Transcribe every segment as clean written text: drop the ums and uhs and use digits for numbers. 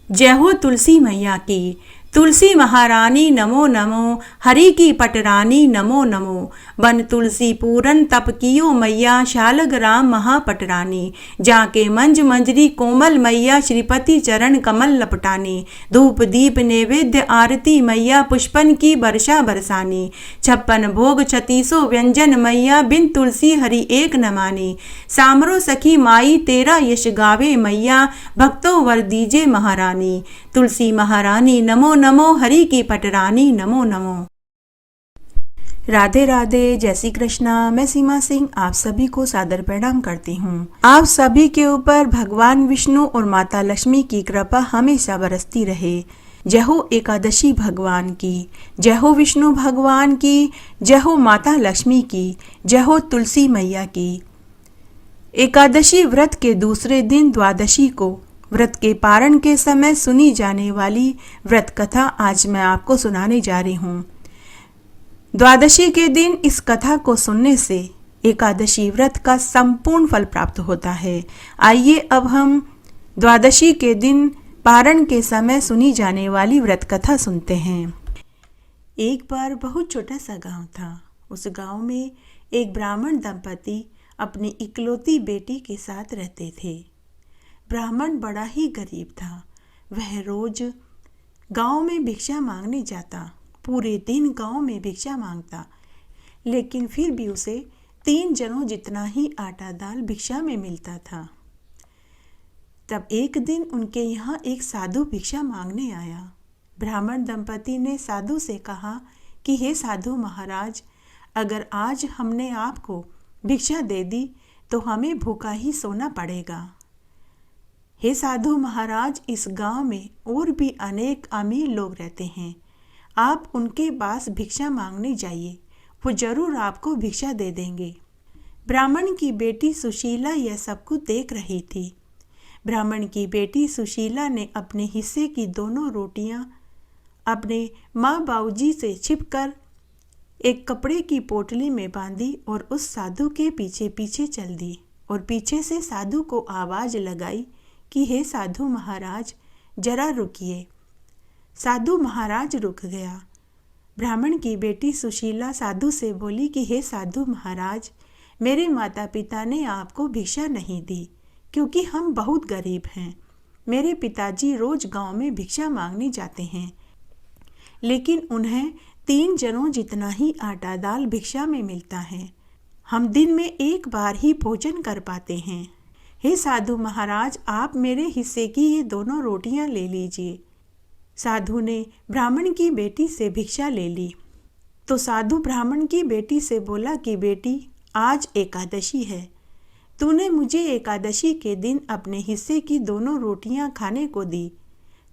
जय हो तुलसी मैया की। तुलसी महारानी नमो नमो, हरि की पटरानी नमो नमो। बन तुलसी पूरन तप कियो मैया, शालग्राम महापटरानी। जाके मंज मंजरी कोमल मैया, श्रीपति चरण कमल लपटानी। धूप दीप नैवेद्य आरती मैया, पुष्पन की वर्षा बरसानी। 56 भोग 36 व्यंजन मैया, बिन तुलसी हरि एक न मानी। सामरो सखी माई तेरा यश गावे मैया, भक्तों वर दीजे महारानी। तुलसी महारानी नमो नमो, हरि की पटरानी नमो नमो। राधे राधे, जय श्री कृष्णा। मैं सीमा सिंह आप सभी को सादर प्रणाम करती हूँ। आप सभी के ऊपर भगवान विष्णु और माता लक्ष्मी की कृपा हमेशा बरसती रहे। जय हो एकादशी भगवान की, जय हो विष्णु भगवान की, जय हो माता लक्ष्मी की, जय हो तुलसी मैया की। एकादशी व्रत के दूसरे दिन द्वादशी को व्रत के पारण के समय सुनी जाने वाली व्रत कथा आज मैं आपको सुनाने जा रही हूँ। द्वादशी के दिन इस कथा को सुनने से एकादशी व्रत का संपूर्ण फल प्राप्त होता है। आइए अब हम द्वादशी के दिन पारण के समय सुनी जाने वाली व्रत कथा सुनते हैं। एक बार बहुत छोटा सा गांव था। उस गांव में एक ब्राह्मण दंपति अपनी इकलौती बेटी के साथ रहते थे। ब्राह्मण बड़ा ही गरीब था। वह रोज गांव में भिक्षा मांगने जाता, पूरे दिन गांव में भिक्षा मांगता, लेकिन फिर भी उसे 3 जनों जितना ही आटा दाल भिक्षा में मिलता था। तब एक दिन उनके यहाँ एक साधु भिक्षा मांगने आया। ब्राह्मण दंपति ने साधु से कहा कि हे साधु महाराज, अगर आज हमने आपको भिक्षा दे दी तो हमें भूखा ही सोना पड़ेगा। हे साधु महाराज, इस गांव में और भी अनेक अमीर लोग रहते हैं, आप उनके पास भिक्षा मांगने जाइए, वो जरूर आपको भिक्षा दे देंगे। ब्राह्मण की बेटी सुशीला यह सब कुछ देख रही थी। ब्राह्मण की बेटी सुशीला ने अपने हिस्से की दोनों रोटियां अपने माँ बाबूजी से छिपकर एक कपड़े की पोटली में बांधी और उस साधु के पीछे पीछे चल दी और पीछे से साधु को आवाज लगाई कि हे साधु महाराज, जरा रुकिए। साधु महाराज रुक गया। ब्राह्मण की बेटी सुशीला साधु से बोली कि हे साधु महाराज, मेरे माता पिता ने आपको भिक्षा नहीं दी क्योंकि हम बहुत गरीब हैं। मेरे पिताजी रोज गांव में भिक्षा मांगने जाते हैं, लेकिन उन्हें 3 जनों जितना ही आटा दाल भिक्षा में मिलता है। हम दिन में एक बार ही भोजन कर पाते हैं। हे साधु महाराज, आप मेरे हिस्से की ये दोनों रोटियां ले लीजिए। साधु ने ब्राह्मण की बेटी से भिक्षा ले ली तो साधु ब्राह्मण की बेटी से बोला कि बेटी, आज एकादशी है, तूने मुझे एकादशी के दिन अपने हिस्से की दोनों रोटियां खाने को दी,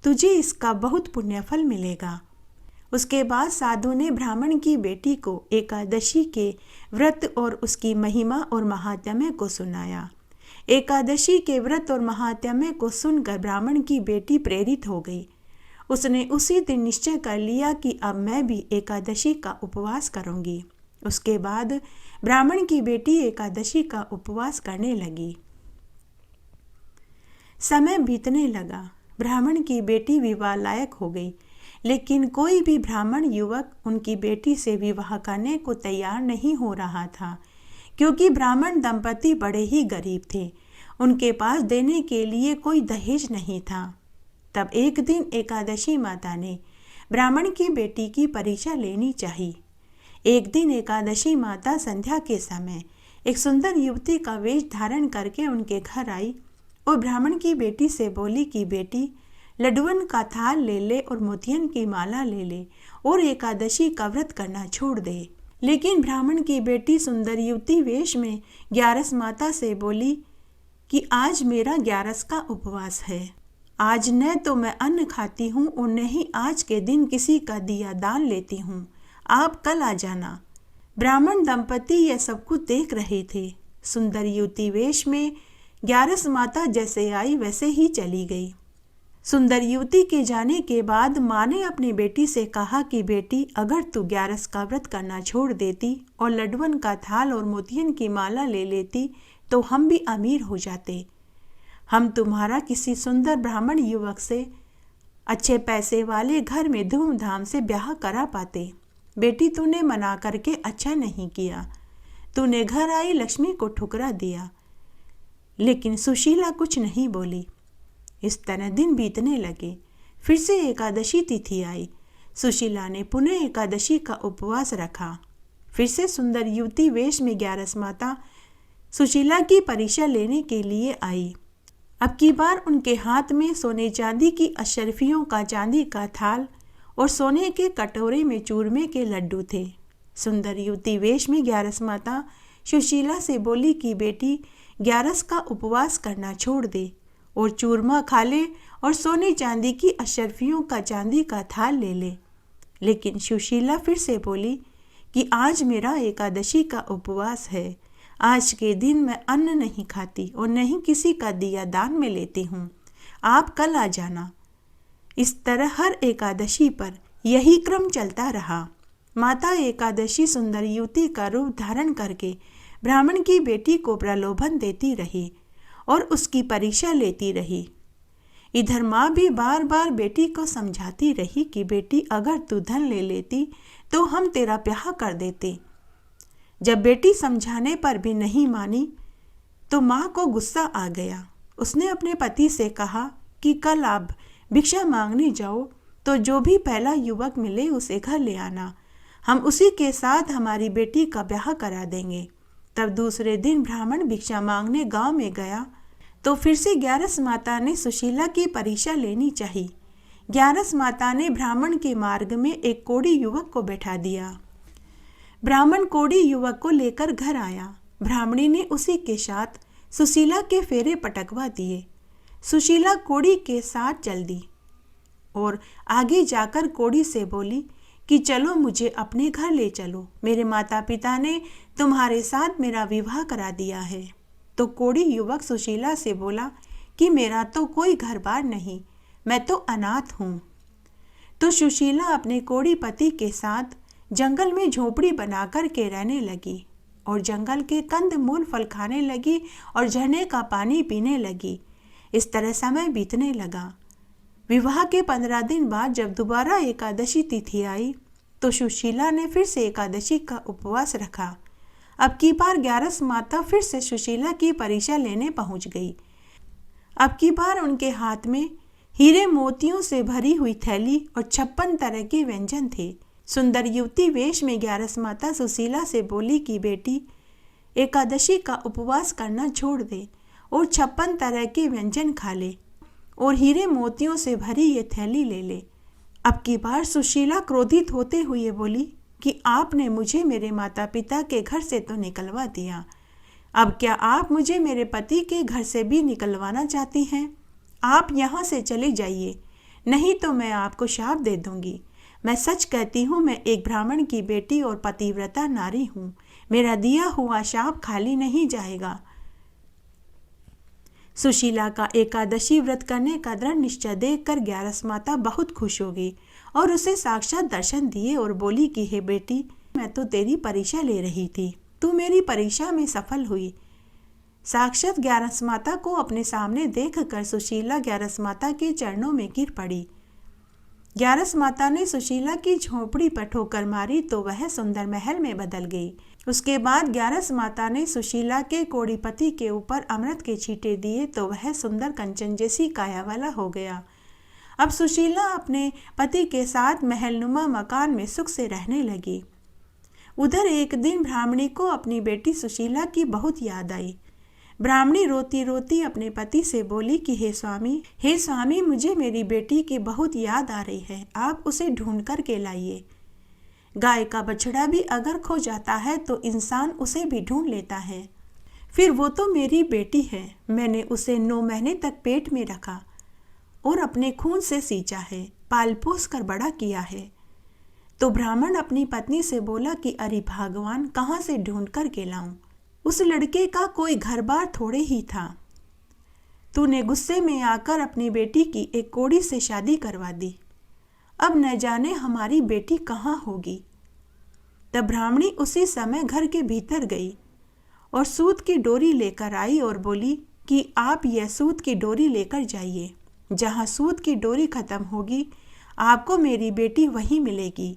तुझे इसका बहुत पुण्यफल मिलेगा। उसके बाद साधु ने ब्राह्मण की बेटी को एकादशी के व्रत और उसकी महिमा और महात्म्य को सुनाया। एकादशी के व्रत और महात्म्य को सुनकर ब्राह्मण की बेटी प्रेरित हो गई। उसने उसी दिन निश्चय कर लिया कि अब मैं भी एकादशी का उपवास करूंगी। उसके बाद ब्राह्मण की बेटी एकादशी का उपवास करने लगी। समय बीतने लगा। ब्राह्मण की बेटी विवाह लायक हो गई, लेकिन कोई भी ब्राह्मण युवक उनकी बेटी से विवाह करने को तैयार नहीं हो रहा था, क्योंकि ब्राह्मण दंपति बड़े ही गरीब थे। उनके पास देने के लिए कोई दहेज नहीं था। तब एक दिन एकादशी माता ने ब्राह्मण की बेटी की परीक्षा लेनी चाहिए। एक दिन एकादशी माता संध्या के समय एक सुंदर युवती का वेश धारण करके उनके घर आई और ब्राह्मण की बेटी से बोली कि बेटी, लड्डुअन का थाल ले ले और मोतियन की माला ले ले और एकादशी का व्रत करना छोड़ दे। लेकिन ब्राह्मण की बेटी सुंदर युवती वेश में ग्यारस माता से बोली कि आज मेरा ग्यारस का उपवास है। आज न तो मैं अन्न खाती हूँ और न ही आज के दिन किसी का दिया दान लेती हूँ। आप कल आ जाना। ब्राह्मण दंपति यह सब कुछ देख रहे थे। सुंदर युवती वेश में ग्यारस माता जैसे आई वैसे ही चली गई। सुंदर युवती के जाने के बाद माँ ने अपनी बेटी से कहा कि बेटी, अगर तू ग्यारस का व्रत करना छोड़ देती और लड्डुअन का थाल और मोतियन की माला ले लेती तो हम भी अमीर हो जाते। हम तुम्हारा किसी सुंदर ब्राह्मण युवक से अच्छे पैसे वाले घर में धूमधाम से ब्याह करा पाते। बेटी, तूने मना करके अच्छा नहीं किया। तूने घर आई लक्ष्मी को ठुकरा दिया। लेकिन सुशीला कुछ नहीं बोली। इस तरह दिन बीतने लगे। फिर से एकादशी तिथि आई। सुशीला ने पुनः एकादशी का उपवास रखा। फिर से सुंदर युवती वेश में ग्यारस माता सुशीला की परीक्षा लेने के लिए आई। अब की बार उनके हाथ में सोने चांदी की अशर्फियों का चांदी का थाल और सोने के कटोरे में चूरमे के लड्डू थे। सुंदर युवती वेश में ग्यारस माता सुशीला से बोली कि बेटी, ग्यारस का उपवास करना छोड़ दे और चूरमा खा ले और सोने चांदी की अशर्फियों का चांदी का थाल ले ले। लेकिन सुशीला फिर से बोली कि आज मेरा एकादशी का उपवास है। आज के दिन मैं अन्न नहीं खाती और नहीं किसी का दिया दान में लेती हूँ। आप कल आ जाना। इस तरह हर एकादशी पर यही क्रम चलता रहा। माता एकादशी सुंदर युवती का रूप धारण करके ब्राह्मण की बेटी को प्रलोभन देती रही और उसकी परीक्षा लेती रही। इधर माँ भी बार बार बेटी को समझाती रही कि बेटी, अगर तू धन ले लेती तो हम तेरा ब्याह कर देते। जब बेटी समझाने पर भी नहीं मानी तो माँ को गुस्सा आ गया। उसने अपने पति से कहा कि कल आप भिक्षा मांगने जाओ तो जो भी पहला युवक मिले उसे घर ले आना। हम उसी के साथ हमारी बेटी का ब्याह करा देंगे। तब दूसरे दिन ब्राह्मण भिक्षा मांगने गांव में गया तो फिर से ग्यारस माता ने सुशीला की परीक्षा लेनी चाहिए। ग्यारस माता ने ब्राह्मण के मार्ग में एक कोढ़ी युवक को बैठा दिया। ब्राह्मण कोढ़ी युवक को लेकर घर आया। ब्राह्मणी ने उसी के साथ सुशीला के फेरे पटकवा दिए। सुशीला कोढ़ी के साथ चल दी और आगे जाकर कोढ़ी से बोली कि चलो, मुझे अपने घर ले चलो। मेरे माता पिता ने तुम्हारे साथ मेरा विवाह करा दिया है। तो कोढ़ी युवक सुशीला से बोला कि मेरा तो कोई घर बार नहीं, मैं तो अनाथ हूँ। तो सुशीला अपने कोढ़ी पति के साथ जंगल में झोपड़ी बनाकर के रहने लगी और जंगल के कंद मूल फल खाने लगी और झरने का पानी पीने लगी। इस तरह समय बीतने लगा। विवाह के 15 दिन बाद जब दोबारा एकादशी तिथि आई तो सुशीला ने फिर से एकादशी का उपवास रखा। अब की बार ग्यारस माता फिर से सुशीला की परीक्षा लेने पहुंच गई। अब की बार उनके हाथ में हीरे मोतियों से भरी हुई थैली और 56 तरह के व्यंजन थे। सुंदर युवती वेश में ग्यारस माता सुशीला से बोली कि बेटी, एकादशी का उपवास करना छोड़ दे और 56 तरह के व्यंजन खा ले और हीरे मोतियों से भरी ये थैली ले ले। अब की बार सुशीला क्रोधित होते हुए बोली कि आपने मुझे मेरे माता पिता के घर से तो निकलवा दिया, अब क्या आप मुझे मेरे पति के घर से भी निकलवाना चाहती हैं? आप यहाँ से चले जाइए, नहीं तो मैं आपको शाप दे दूंगी। मैं सच कहती हूँ, मैं एक ब्राह्मण की बेटी और पतिव्रता नारी हूँ। मेरा दिया हुआ शाप खाली नहीं जाएगा। सुशीला का एकादशी व्रत करने का दृढ़ निश्चय देखकर ग्यारस माता बहुत खुश हो गई और उसे साक्षात दर्शन दिए और बोली कि हे बेटी, मैं तो तेरी परीक्षा ले रही थी, तू मेरी परीक्षा में सफल हुई। साक्षात ग्यारस माता को अपने सामने देखकर सुशीला ग्यारस माता के चरणों में गिर पड़ी। ग्यारस माता ने सुशीला की झोपड़ी पर ठोकर मारी तो वह सुंदर महल में बदल गई। उसके बाद ग्यारस माता ने सुशीला के कोढ़ीपति के ऊपर अमृत के छींटे दिए तो वह सुंदर कंचन जैसी काया वाला हो गया। अब सुशीला अपने पति के साथ महलनुमा मकान में सुख से रहने लगी। उधर एक दिन ब्राह्मणी को अपनी बेटी सुशीला की बहुत याद आई। ब्राह्मणी रोती रोती अपने पति से बोली कि हे स्वामी, मुझे मेरी बेटी की बहुत याद आ रही है, आप उसे ढूंढ कर के लाइए। गाय का बछड़ा भी अगर खो जाता है तो इंसान उसे भी ढूंढ लेता है। फिर वो तो मेरी बेटी है, मैंने उसे 9 महीने तक पेट में रखा और अपने खून से सींचा है, पाल पोस कर बड़ा किया है। तो ब्राह्मण अपनी पत्नी से बोला कि अरे भगवान, कहाँ से ढूंढ कर के लाऊं? उस लड़के का कोई घर बार थोड़े ही था। तूने गुस्से में आकर अपनी बेटी की एक कोढ़ी से शादी करवा दी, अब न जाने हमारी बेटी कहाँ होगी। तब ब्राह्मणी उसी समय घर के भीतर गई और सूत की डोरी लेकर आई और बोली कि आप यह सूत की डोरी लेकर जाइए जहाँ सूत की डोरी खत्म होगी आपको मेरी बेटी वहीं मिलेगी।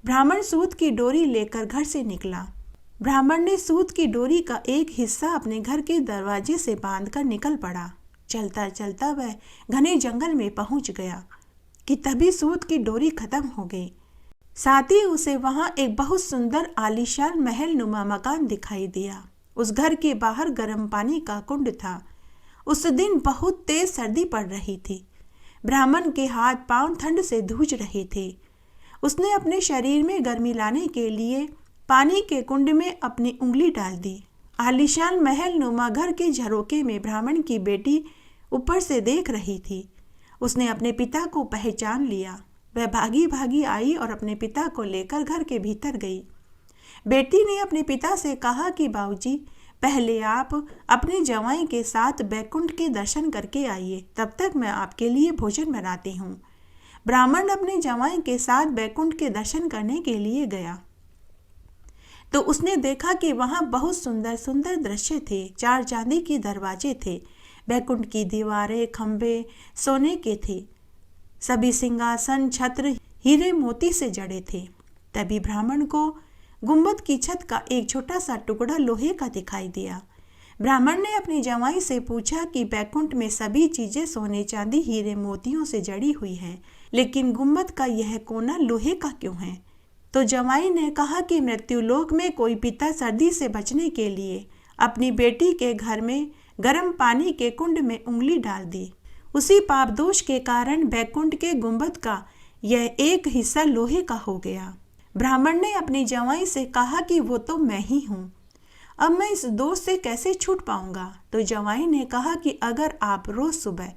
ब्राह्मण सूत की डोरी लेकर घर से निकला। ब्राह्मण ने सूत की डोरी का एक हिस्सा अपने घर के दरवाजे से बांधकर निकल पड़ा। चलता चलता वह घने जंगल में पहुंच गया कि तभी सूत की डोरी खत्म हो गई। साथ ही उसे वहां एक बहुत सुंदर आलीशान महल नुमा मकान दिखाई दिया। उस घर के बाहर गर्म पानी का कुंड था। उस दिन बहुत तेज सर्दी पड़ रही थी। ब्राह्मण के हाथ पांव ठंड से धूज रहे थे। उसने अपने शरीर में गर्मी लाने के लिए पानी के कुंड में अपनी उंगली डाल दी। आलीशान महल नुमा घर के झरोके में ब्राह्मण की बेटी ऊपर से देख रही थी। उसने अपने पिता को पहचान लिया। वह भागी भागी आई और अपने पिता को लेकर घर के भीतर गई। बेटी ने अपने पिता से कहा कि बाबूजी, पहले आप अपने जवाई के साथ बैकुंठ के दर्शन करके आइए, तब तक मैं आपके लिए भोजन बनाती हूँ। ब्राह्मण अपने जवाई के साथ बैकुंठ के दर्शन करने के लिए गया तो उसने देखा कि वहाँ बहुत सुंदर सुंदर दृश्य थे। 4 चांदी के दरवाजे थे। बैकुंठ की दीवारें, खंभे सोने के थे। सभी सिंहासन, छत्र हीरे मोती से जड़े थे। तभी ब्राह्मण को गुंबद की छत का एक छोटा सा टुकड़ा लोहे का दिखाई दिया। ब्राह्मण ने अपनी जवाई से पूछा कि बैकुंठ में सभी चीजें सोने, चांदी, हीरे मोतियों से जड़ी हुई हैं, लेकिन गुंबद का यह कोना लोहे का क्यों है? तो जवाई ने कहा कि मृत्युलोक में कोई पिता सर्दी से बचने के लिए अपनी बेटी के घर में गर्म पानी के कुंड में उंगली डाल दी। उसी पाप दोष के कारण बैकुंठ के गुंबद का यह एक हिस्सा लोहे का हो गया। ब्राह्मण ने अपनी जवाई से कहा कि वो तो मैं ही हूँ, अब मैं इस दोष से कैसे छूट पाऊंगा? तो जवाई ने कहा कि अगर आप रोज सुबह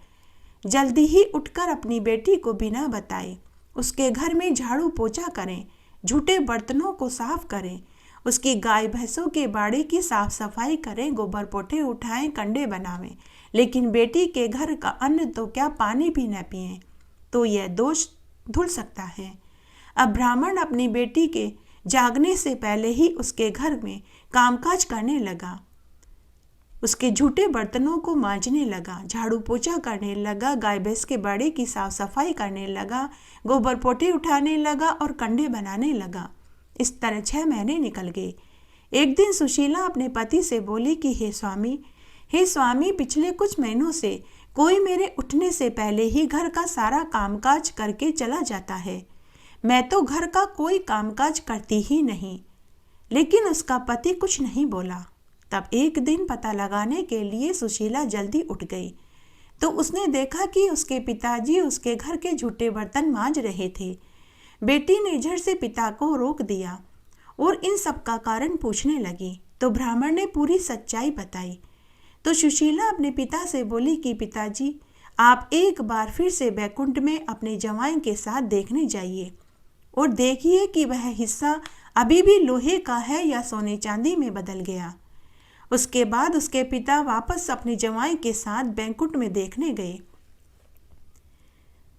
जल्दी ही उठकर अपनी बेटी को बिना बताए उसके घर में झाड़ू पोछा करें, झूठे बर्तनों को साफ करें, उसकी गाय भैंसों के बाड़े की साफ सफाई करें, गोबर पोठे उठाएं, कंडे बनावें, लेकिन बेटी के घर का अन्न तो क्या पानी भी न पिएं, तो यह दोष धुल सकता है। अब ब्राह्मण अपनी बेटी के जागने से पहले ही उसके घर में कामकाज करने लगा। उसके झूठे बर्तनों को मांजने लगा, झाड़ू पोछा करने लगा, गाय भैंस के बाड़े की साफ सफाई करने लगा, गोबर पोटे उठाने लगा और कंडे बनाने लगा। इस तरह 6 महीने निकल गए। एक दिन सुशीला अपने पति से बोली कि हे स्वामी, पिछले कुछ महीनों से कोई मेरे उठने से पहले ही घर का सारा कामकाज करके चला जाता है। मैं तो घर का कोई कामकाज करती ही नहीं। लेकिन उसका पति कुछ नहीं बोला। तब एक दिन पता लगाने के लिए सुशीला जल्दी उठ गई तो उसने देखा कि उसके पिताजी उसके घर के झूठे बर्तन मांज रहे थे। बेटी ने झट से पिता को रोक दिया और इन सब का कारण पूछने लगी तो ब्राह्मण ने पूरी सच्चाई बताई। तो सुशीला अपने पिता से बोली कि पिताजी, आप एक बार फिर से बैकुंठ में अपने जवाई के साथ देखने जाइए और देखिए कि वह हिस्सा अभी भी लोहे का है या सोने चांदी में बदल गया। उसके बाद उसके पिता वापस अपने जवाई के साथ बैकुंठ में देखने गए।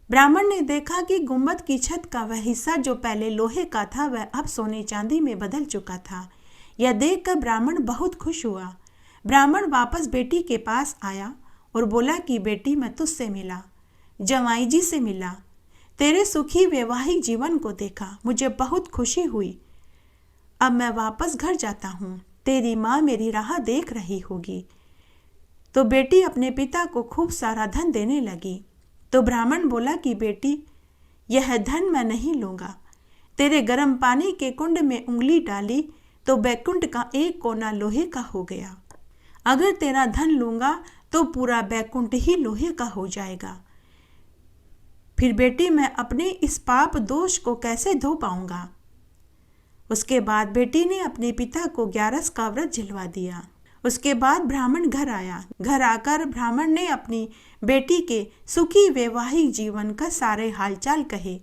ब्राह्मण ने देखा कि गुंबद की छत का वह हिस्सा जो पहले लोहे का था वह अब सोने चांदी में बदल चुका था। यह देखकर ब्राह्मण बहुत खुश हुआ। ब्राह्मण वापस बेटी के पास आया और बोला कि बेटी, मैं तुझसे मिला, जवाई जी से मिला, तेरे सुखी वैवाहिक जीवन को देखा, मुझे बहुत खुशी हुई। अब मैं वापस घर जाता हूँ, तेरी माँ मेरी राह देख रही होगी। तो बेटी अपने पिता को खूब सारा धन देने लगी। तो ब्राह्मण बोला कि बेटी, यह धन मैं नहीं लूँगा। तेरे गर्म पानी के कुंड में उंगली डाली तो बैकुंठ का एक कोना लोहे का हो गया। अगर तेरा धन लूँगा तो पूरा बैकुंठ ही लोहे का हो जाएगा। फिर बेटी, मैं अपने इस पाप दोष को कैसे धो पाऊंगा? उसके बाद बेटी ने अपने पिता को 11 का व्रत झिलवा दिया। उसके बाद ब्राह्मण घर आया। घर आकर ब्राह्मण ने अपनी बेटी के सुखी वैवाहिक जीवन का सारे हालचाल कहे।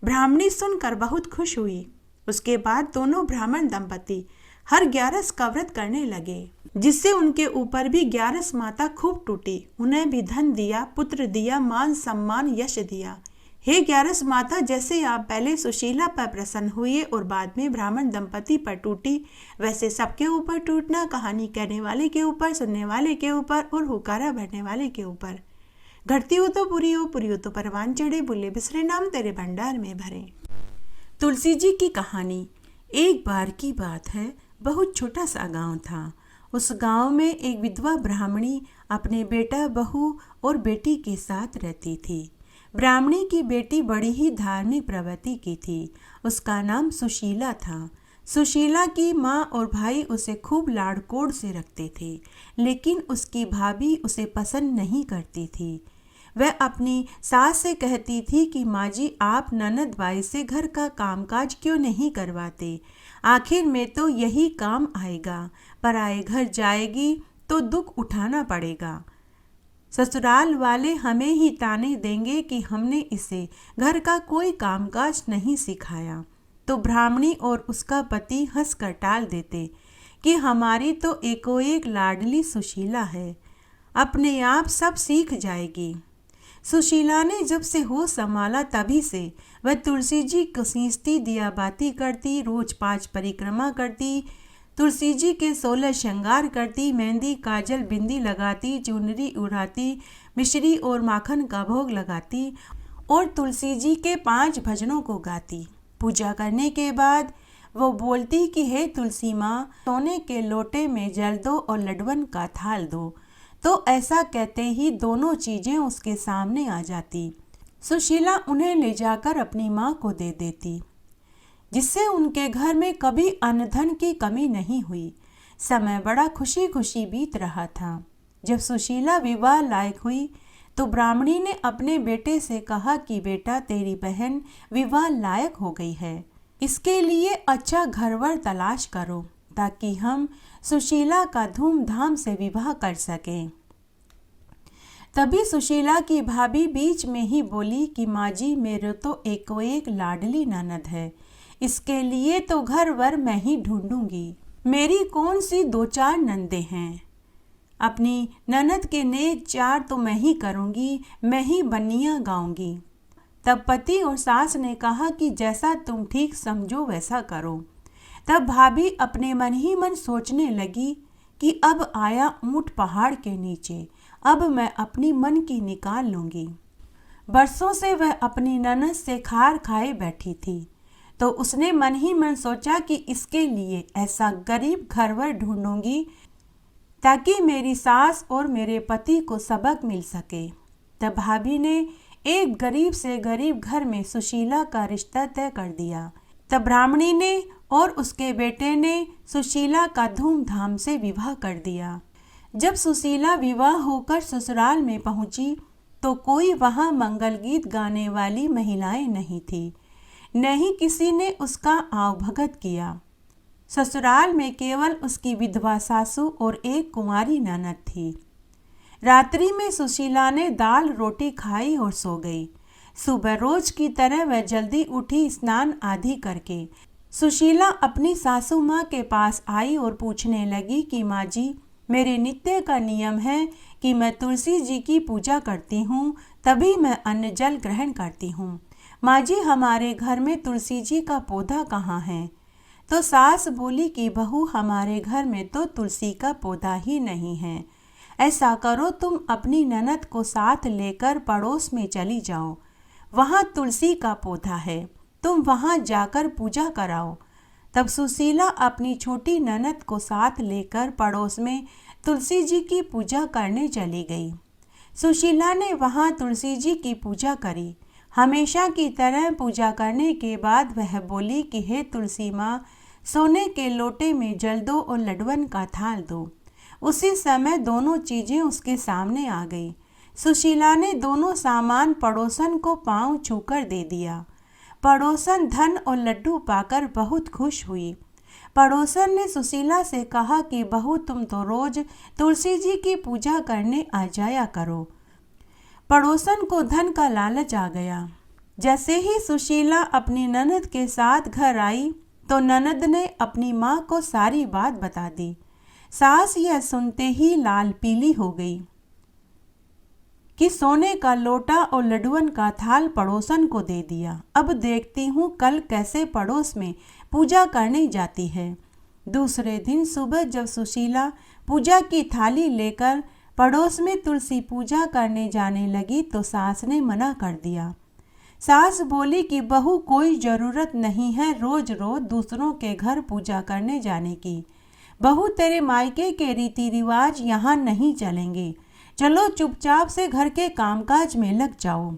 ब्राह्मणी सुनकर बहुत खुश हुई। उसके बाद दोनों ब्राह्मण दंपति हर 11 का व्रत करने लगे, जिससे उनके ऊपर भी 11 माता खूब टूटी। उन्हें भी धन दिया, पुत्र दिया, मान सम्मान यश दिया। हे 11 माता, जैसे आप पहले सुशीला पर प्रसन्न हुए और बाद में ब्राह्मण दंपति पर टूटी, वैसे सबके ऊपर टूटना, कहानी कहने वाले के ऊपर, सुनने वाले के ऊपर और हुकारा भरने वाले के ऊपर। घटती हो तो पूरी हो तो परवान चढ़े, बुले बिसरे नाम तेरे भंडार में भरे। तुलसी जी की कहानी। एक बार की बात है, बहुत छोटा सा गांव था। उस गांव में एक विधवा ब्राह्मणी अपने बेटा, बहू और बेटी के साथ रहती थी। ब्राह्मणी की बेटी बड़ी ही धार्मिक प्रवृत्ति की थी। उसका नाम सुशीला था। सुशीला की माँ और भाई उसे खूब लाड़-कोड़ से रखते थे, लेकिन उसकी भाभी उसे पसंद नहीं करती थी। वह अपनी सास से कहती थी कि माँ जी, आप ननद बाई से घर का कामकाज क्यों नहीं करवाते? आखिर में तो यही काम आएगा, पराए घर जाएगी तो दुख उठाना पड़ेगा। ससुराल वाले हमें ही ताने देंगे कि हमने इसे घर का कोई कामकाज नहीं सिखाया। तो ब्राह्मणी और उसका पति हंसकर टाल देते कि हमारी तो एकोएक लाडली सुशीला है, अपने आप सब सीख जाएगी। सुशीला ने जब से होश संभाला तभी से वह तुलसी जी को सींचती, दिया बाती करती, रोज 5 परिक्रमा करती, तुलसी जी के 16 श्रृंगार करती, मेहंदी, काजल, बिंदी लगाती, चुनरी उड़ाती, मिश्री और माखन का भोग लगाती और तुलसी जी के 5 भजनों को गाती। पूजा करने के बाद वो बोलती कि हे तुलसी माँ, सोने के लोटे में जल दो और लड्डवन का थाल दो। तो ऐसा कहते ही दोनों चीजें उसके सामने आ जाती। सुशीला उन्हें ले जाकर अपनी माँ को दे देती, जिससे उनके घर में कभी अन्न धन की कमी नहीं हुई। समय बड़ा खुशी खुशी बीत रहा था। जब सुशीला विवाह लायक हुई तो ब्राह्मणी ने अपने बेटे से कहा कि बेटा, तेरी बहन विवाह लायक हो गई है, इसके लिए अच्छा घरवर तलाश करो ताकि हम सुशीला का धूमधाम से विवाह कर सकें। तभी सुशीला की भाभी बीच में ही बोली कि माँ जी, मेरे तो एक लाडली ननद है, इसके लिए तो घर वर मैं ही ढूंढूंगी। मेरी कौन सी 2-4 नंदे हैं, अपनी ननद के नेक 4 तो मैं ही करूंगी, मैं ही बन्नियां गाऊंगी। तब पति और सास ने कहा कि जैसा तुम ठीक समझो वैसा करो। तब भाभी अपने मन ही मन सोचने लगी कि अब आया ऊंट पहाड़ के नीचे, अब मैं अपनी मन की निकाल लूंगी। बरसों से वह अपनी ननद से खार खाए बैठी थी, तो उसने मन ही मन सोचा कि इसके लिए ऐसा गरीब घरवर ढूंढूंगी ताकि मेरी सास और मेरे पति को सबक मिल सके। तब भाभी ने एक गरीब से गरीब घर में सुशीला का रिश्ता तय कर दिया। तब ब्राह्मणी ने और उसके बेटे ने सुशीला का धूमधाम से विवाह कर दिया। जब सुशीला विवाह होकर ससुराल में पहुंची तो कोई वहां मंगल गीत गाने वाली महिलाएं नहीं थी, न ही किसी ने उसका आवभगत किया। ससुराल में केवल उसकी विधवा सासू और एक कुंवारी ननद थी। रात्रि में सुशीला ने दाल रोटी खाई और सो गई। सुबह रोज की तरह वह जल्दी उठी, स्नान आदि करके सुशीला अपनी सासू माँ के पास आई और पूछने लगी कि माँ जी, मेरे नित्य का नियम है कि मैं तुलसी जी की पूजा करती हूँ, तभी मैं अन्न जल ग्रहण करती हूँ। माँ जी, हमारे घर में तुलसी जी का पौधा कहाँ है? तो सास बोली कि बहू, हमारे घर में तो तुलसी का पौधा ही नहीं है। ऐसा करो, तुम अपनी ननद को साथ लेकर पड़ोस में चली जाओ, वहाँ तुलसी का पौधा है, तुम वहाँ जाकर पूजा कराओ। तब सुशीला अपनी छोटी ननद को साथ लेकर पड़ोस में तुलसी जी की पूजा करने चली गई। सुशीला ने वहाँ तुलसी जी की पूजा करी। हमेशा की तरह पूजा करने के बाद वह बोली कि हे तुलसी माँ, सोने के लोटे में जल दो और लड्डवन का थाल दो। उसी समय दोनों चीजें उसके सामने आ गई। सुशीला ने दोनों सामान पड़ोसन को पांव छूकर दे दिया। पड़ोसन धन और लड्डू पाकर बहुत खुश हुई। पड़ोसन ने सुशीला से कहा कि बहू, तुम तो रोज तुलसी जी की पूजा करने आ जाया करो। पड़ोसन को धन का लालच आ गया। जैसे ही सुशीला अपनी ननद के साथ घर आई तो ननद ने अपनी माँ को सारी बात बता दी। सास यह सुनते ही लाल पीली हो गई कि सोने का लोटा और लड्डुअन का थाल पड़ोसन को दे दिया। अब देखती हूँ कल कैसे पड़ोस में पूजा करने जाती है। दूसरे दिन सुबह जब सुशीला पूजा की थाली लेकर पड़ोस में तुलसी पूजा करने जाने लगी तो सास ने मना कर दिया। सास बोली कि बहू, कोई ज़रूरत नहीं है रोज रोज दूसरों के घर पूजा करने जाने की। बहू, तेरे मायके के रीति रिवाज यहाँ नहीं चलेंगे। चलो चुपचाप से घर के कामकाज में लग जाओ।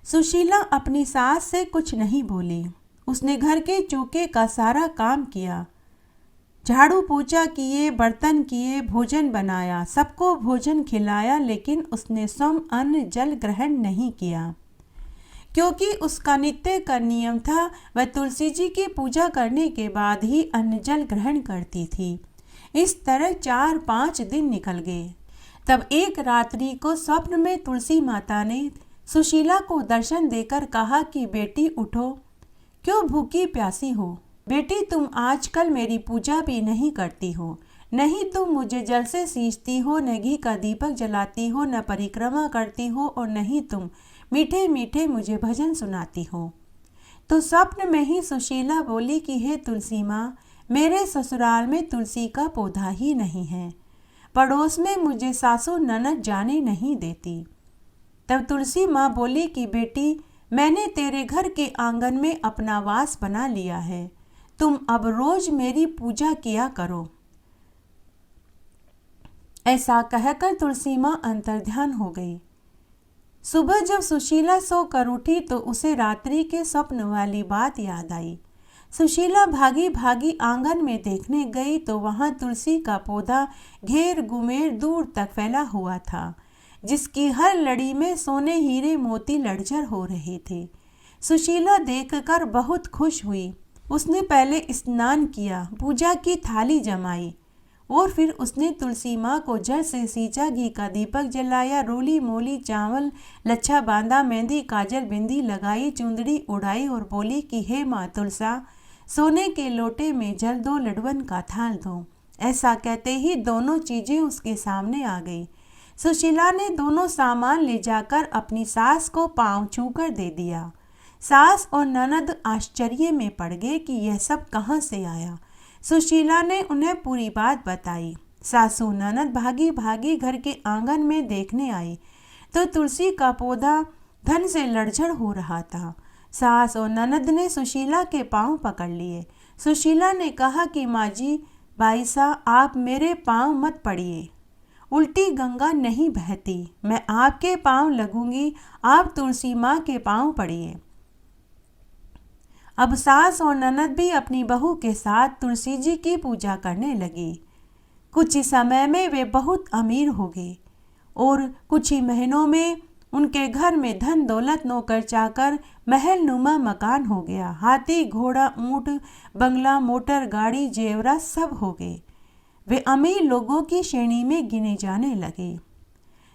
सुशीला अपनी सास से कुछ नहीं बोली। उसने घर के चौके का सारा काम किया, झाड़ू पोछा किए, बर्तन किए, भोजन बनाया, सबको भोजन खिलाया, लेकिन उसने स्वयं अन्न जल ग्रहण नहीं किया, क्योंकि उसका नित्य का नियम था। वह तुलसी जी की पूजा करने के बाद ही अन्न जल ग्रहण करती थी। इस तरह 4-5 दिन निकल गए। तब एक रात्रि को स्वप्न में तुलसी माता ने सुशीला को दर्शन देकर कहा कि बेटी उठो, क्यों भूखी प्यासी हो? बेटी, तुम आजकल मेरी पूजा भी नहीं करती हो, नहीं तुम मुझे जल से सींचती हो, न घी का दीपक जलाती हो, न परिक्रमा करती हो, और नहीं तुम मीठे मीठे मुझे भजन सुनाती हो। तो स्वप्न में ही सुशीला बोली कि हे तुलसी माँ, मेरे ससुराल में तुलसी का पौधा ही नहीं है, पड़ोस में मुझे सासू ननद जाने नहीं देती। तब तुलसी माँ बोली कि बेटी, मैंने तेरे घर के आंगन में अपना वास बना लिया है, तुम अब रोज मेरी पूजा किया करो। ऐसा कहकर तुलसी माँ अंतर्ध्यान हो गई। सुबह जब सुशीला सोकर उठी तो उसे रात्रि के स्वप्न वाली बात याद आई। सुशीला भागी भागी आंगन में देखने गई तो वहां तुलसी का पौधा घेर गुमेर दूर तक फैला हुआ था, जिसकी हर लड़ी में सोने हीरे मोती लड़झर हो रहे थे। सुशीला देखकर बहुत खुश हुई। उसने पहले स्नान किया, पूजा की थाली जमाई और फिर उसने तुलसी माँ को जल से सींचा, घी का दीपक जलाया, रोली मोली चावल लच्छा बांधा, मेहंदी काजल बिंदी लगाई, चुंदड़ी उड़ाई और बोली कि हे माँ तुलसा, सोने के लोटे में जल दो, लडवन का थाल दो। ऐसा कहते ही दोनों चीजें उसके सामने आ गई। सुशीला ने दोनों सामान ले जाकर अपनी सास को पांव छूकर दे दिया। सास और ननद आश्चर्य में पड़ गए कि यह सब कहाँ से आया। सुशीला ने उन्हें पूरी बात बताई। सासू ननद भागी भागी घर के आंगन में देखने आई तो तुलसी का पौधा धन से लड़झड़ हो रहा था। सास और ननद ने सुशीला के पांव पकड़ लिए। सुशीला ने कहा कि माँ जी, बाईसा, आप मेरे पांव मत पड़िए, उल्टी गंगा नहीं बहती, मैं आपके पांव लगूंगी, आप तुलसी माँ के पांव पड़िए। अब सास और ननद भी अपनी बहू के साथ तुलसी जी की पूजा करने लगी। कुछ ही समय में वे बहुत अमीर हो गए और कुछ ही महीनों में उनके घर में धन दौलत, नौकर चाकर, महल नुमा मकान हो गया। हाथी घोड़ा ऊंट बंगला मोटर गाड़ी जेवरा सब हो गए। वे अमीर लोगों की श्रेणी में गिने जाने लगे।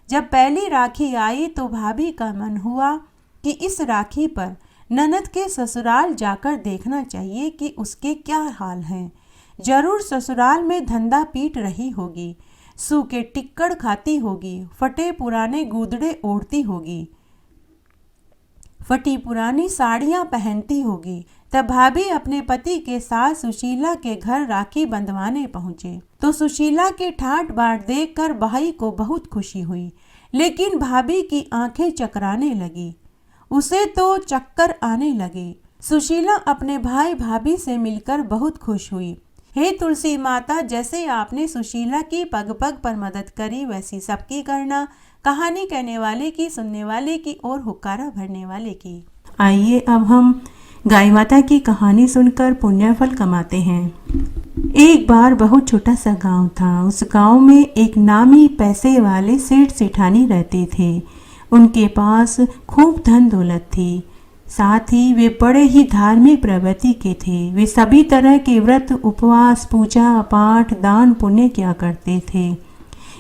जब पहली राखी आई तो भाभी का मन हुआ कि इस राखी पर ननद के ससुराल जाकर देखना चाहिए कि उसके क्या हाल हैं। जरूर ससुराल में धंधा पीट रही होगी, सूखे टिक्कड़ खाती होगी, फटे पुराने गुदड़े ओढ़ती होगी, फटी पुरानी साड़ियां पहनती होगी। तब भाभी अपने पति के साथ सुशीला के घर राखी बंधवाने पहुंचे तो सुशीला के ठाट बाट देखकर भाई को बहुत खुशी हुई, लेकिन भाभी की आंखें चकराने लगी, उसे तो चक्कर आने लगे। सुशीला अपने भाई भाभी से मिलकर बहुत खुश हुई। हे तुलसी माता, जैसे आपने सुशीला की पग पग पर मदद करी वैसी सबकी करना। कहानी कहने वाले की, सुनने वाले की और हुक्कारा भरने वाले की। आइए अब हम गाय माता की कहानी सुनकर पुण्य फल कमाते हैं। एक बार बहुत छोटा सा गांव था। उस गांव में एक नामी पैसे वाले सेठ सेठानी रहते थे। उनके पास खूब धन दौलत थी, साथ ही वे बड़े ही धार्मिक प्रवृत्ति के थे। वे सभी तरह के व्रत, उपवास, पूजा पाठ, दान पुण्य किया करते थे।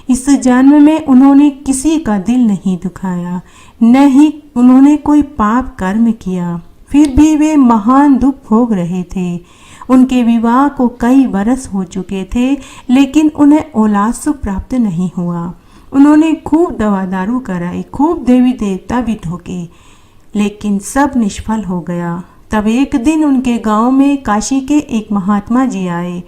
इस जन्म में उन्होंने किसी का दिल नहीं दुखाया, न ही उन्होंने कोई पाप कर्म किया। फिर भी वे महान दुख भोग रहे थे। उनके विवाह को कई बरस हो चुके थे, लेकिन उन्हें औलाद सुख प्राप्त नहीं हुआ। उन्होंने खूब दवा दारू कराई, खूब देवी देवता भी ठोके, लेकिन सब निष्फल हो गया। तब एक दिन उनके गांव में काशी के एक महात्मा जी आए।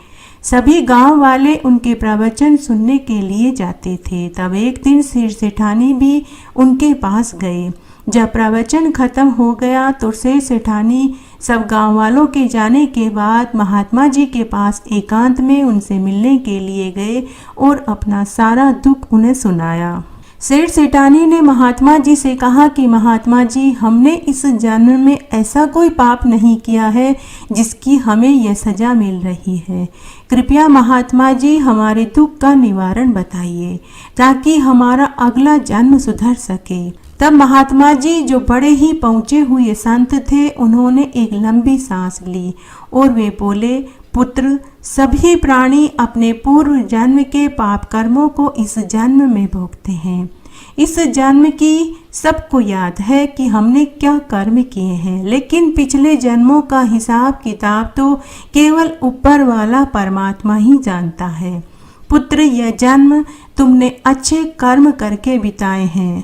सभी गांव वाले उनके प्रवचन सुनने के लिए जाते थे। तब एक दिन सेठ सेठानी भी उनके पास गए। जब प्रवचन खत्म हो गया तो सेठ सेठानी सब गांव वालों के जाने के बाद महात्मा जी के पास एकांत में उनसे मिलने के लिए गए और अपना सारा दुख उन्हें सुनाया। सेठ सेठानी ने महात्मा जी से कहा कि महात्मा जी, हमने इस जन्म में ऐसा कोई पाप नहीं किया है जिसकी हमें यह सजा मिल रही है। कृपया महात्मा जी हमारे दुख का निवारण बताइए ताकि हमारा अगला जन्म सुधर सके। तब महात्मा जी, जो बड़े ही पहुँचे हुए संत थे, उन्होंने एक लंबी सांस ली और वे बोले, पुत्र, सभी प्राणी अपने पूर्व जन्म के पाप कर्मों को इस जन्म में भोगते हैं। इस जन्म की सबको याद है कि हमने क्या कर्म किए हैं, लेकिन पिछले जन्मों का हिसाब किताब तो केवल ऊपर वाला परमात्मा ही जानता है। पुत्र, यह जन्म तुमने अच्छे कर्म करके बिताए हैं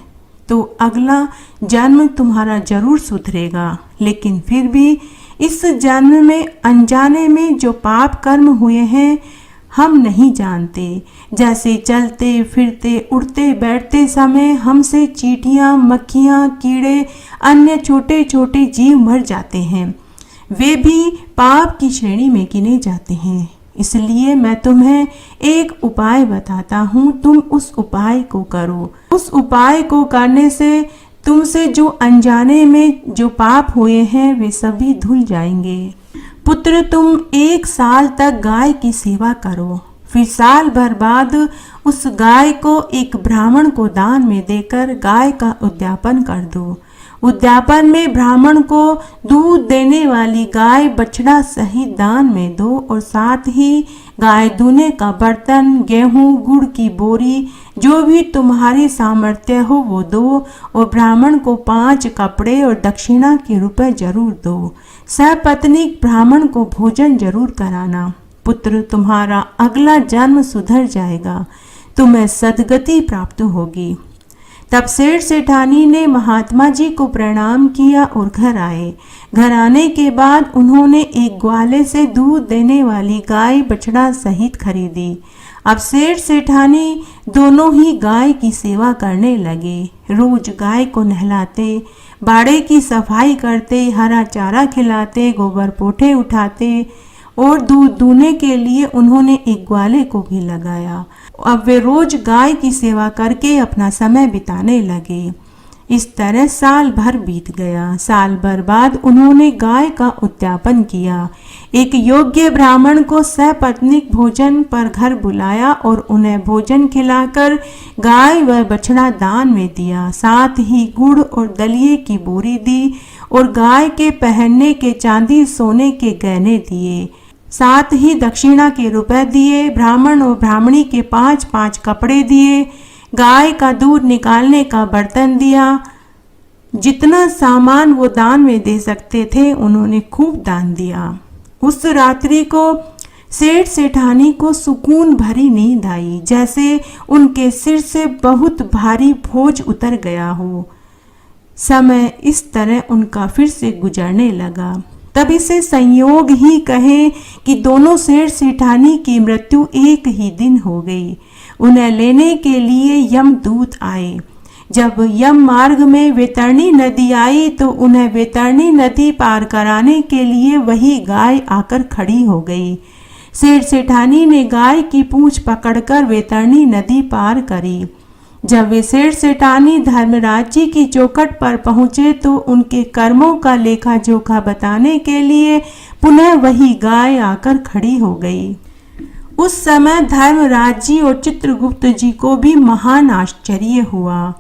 तो अगला जन्म तुम्हारा जरूर सुधरेगा, लेकिन फिर भी इस जन्म में अनजाने में जो पाप कर्म हुए हैं हम नहीं जानते। जैसे चलते फिरते उठते बैठते समय हमसे चींटियाँ, मक्खियाँ, कीड़े, अन्य छोटे छोटे जीव मर जाते हैं, वे भी पाप की श्रेणी में गिने जाते हैं। इसलिए मैं तुम्हें एक उपाय बताता हूँ, तुम उस उपाय को करो। उस उपाय को करने से तुमसे जो अनजाने में जो पाप हुए हैं वे सभी धुल जाएंगे। पुत्र, तुम 1 साल तक गाय की सेवा करो, फिर साल भर बाद उस गाय को एक ब्राह्मण को दान में देकर गाय का उद्यापन कर दो। उद्यापन में ब्राह्मण को दूध देने वाली गाय बछड़ा सहित दान में दो और साथ ही गाय दूने का बर्तन, गेहूं, गुड़ की बोरी, जो भी तुम्हारी सामर्थ्य हो वो दो और ब्राह्मण को 5 कपड़े और दक्षिणा के रुपए जरूर दो। सपत्नीक ब्राह्मण को भोजन जरूर कराना। पुत्र, तुम्हारा अगला जन्म सुधर जाएगा, तुम्हें सद्गति प्राप्त होगी। तब सेठ सेठानी ने महात्मा जी को प्रणाम किया और घर आए। घर आने के बाद उन्होंने एक ग्वाले से दूध देने वाली गाय बछड़ा सहित खरीदी। अब सेठ सेठानी दोनों ही गाय की सेवा करने लगे। रोज गाय को नहलाते, बाड़े की सफाई करते, हरा चारा खिलाते, गोबर पोठे उठाते और दूध दूने के लिए उन्होंने एक ग्वाले को भी लगाया। अब वे रोज गाय की सेवा करके अपना समय बिताने लगे। इस तरह साल भर बीत गया। साल भर बाद उन्होंने गाय का उद्यापन किया। एक योग्य ब्राह्मण को सपत्नीक भोजन पर घर बुलाया और उन्हें भोजन खिलाकर गाय व बछड़ा दान में दिया। साथ ही गुड़ और दलिये की बोरी दी और गाय के पहनने के चांदी सोने के गहने दिए। साथ ही दक्षिणा के रुपए दिए। ब्राह्मण और ब्राह्मणी के 5-5 कपड़े दिए। गाय का दूध निकालने का बर्तन दिया। जितना सामान वो दान में दे सकते थे उन्होंने खूब दान दिया। उस रात्रि को सेठ सेठानी को सुकून भरी नींद आई, जैसे उनके सिर से बहुत भारी बोझ उतर गया हो। समय इस तरह उनका फिर से गुजरने लगा। तब इसे संयोग ही कहें कि दोनों सेठ सेठानी की मृत्यु एक ही दिन हो गई। उन्हें लेने के लिए यमदूत आए। जब यम मार्ग में वैतरणी नदी आई तो उन्हें वैतरणी नदी पार कराने के लिए वही गाय आकर खड़ी हो गई। सेठ सेठानी ने गाय की पूंछ पकड़कर वैतरणी नदी पार करी। जब वे सेठ सेठानी धर्मराज जी की चौखट पर पहुंचे तो उनके कर्मों का लेखा जोखा बताने के लिए पुनः वही गाय आकर खड़ी हो गई। उस समय धर्मराज जी और चित्रगुप्त जी को भी महान आश्चर्य हुआ।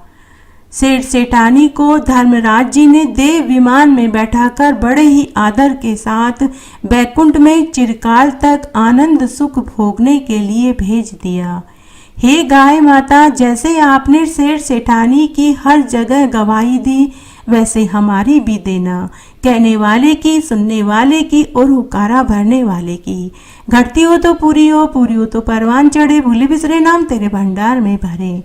सेठ सेठानी को धर्मराज जी ने देव विमान में बैठाकर बड़े ही आदर के साथ बैकुंठ में चिरकाल तक आनंद सुख भोगने के लिए भेज दिया। हे गाय माता, जैसे आपने सेठ सेठानी की हर जगह गवाही दी वैसे हमारी भी देना, कहने वाले की, सुनने वाले की और हुकारा भरने वाले की। घटती हो तो पूरी हो, पूरी हो तो परवान चढ़े, भूले बिसरे नाम तेरे भंडार में भरे।